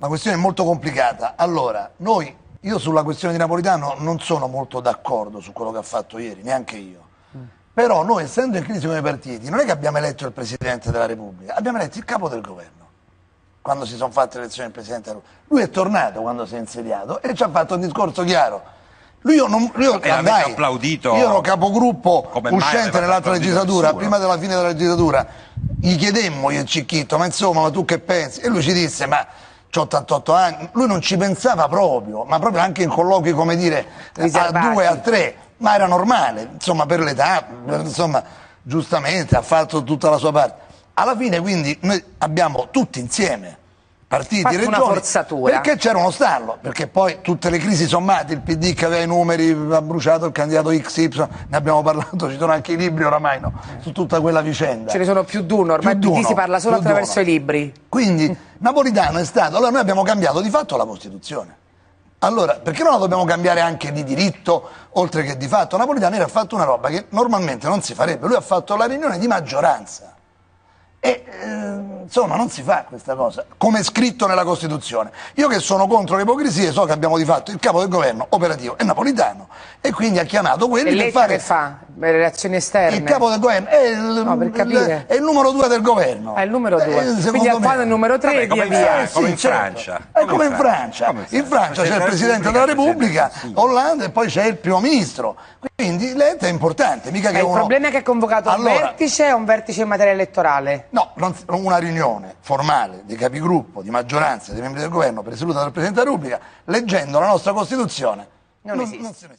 La questione è molto complicata. Allora, io sulla questione di Napolitano non sono molto d'accordo su quello che ha fatto ieri, neanche io. Però noi, essendo in crisi come partiti, non è che abbiamo eletto il Presidente della Repubblica, abbiamo eletto il Capo del Governo. Quando si sono fatte le elezioni del Presidente della Repubblica. Lui è tornato quando si è insediato e ci ha fatto un discorso chiaro. Io applaudito. Io ero capogruppo uscente nell'altra legislatura, prima della fine della legislatura, gli chiedemmo io e Cicchitto, ma insomma, ma tu che pensi? E lui ci disse, ma c'ho 88 anni, lui non ci pensava proprio, ma proprio anche in colloqui, come dire, a 2, a 3, ma era normale, insomma, per l'età, insomma, giustamente ha fatto tutta la sua parte. Alla fine, quindi, noi abbiamo tutti insieme, partiti, regioni, una forzatura. perché c'era uno stallo, perché poi tutte le crisi sommate, il PD che aveva i numeri, ha bruciato il candidato XY, ne abbiamo parlato, ci sono anche i libri oramai, no? Su tutta quella vicenda. Ce ne sono più di uno, ormai il PD si parla solo attraverso i libri. Quindi Napolitano è stato, allora noi abbiamo cambiato di fatto la Costituzione. Allora, perché non la dobbiamo cambiare anche di diritto, oltre che di fatto? Napolitano era fatto una roba che normalmente non si farebbe, lui ha fatto la riunione di maggioranza. E insomma non si fa questa cosa come è scritto nella Costituzione. Io che sono contro le ipocrisie so che abbiamo di fatto il capo del governo operativo è Napolitano e quindi ha chiamato quelli per fare. Che fa? Le relazioni esterne? Il capo del governo è il numero 2 del governo. È il numero 2. Quindi Alfano è il numero 3 e via via. Come in Francia. È come in Francia. In Francia c'è il Presidente della Repubblica, Hollande e poi c'è il Primo Ministro. Quindi l'ente è importante. Mica che il problema è che ha convocato un vertice o un vertice in materia elettorale? No, una riunione formale di capigruppo, di maggioranza, dei membri del governo presieduta dal Presidente della Repubblica, leggendo la nostra Costituzione, non esiste.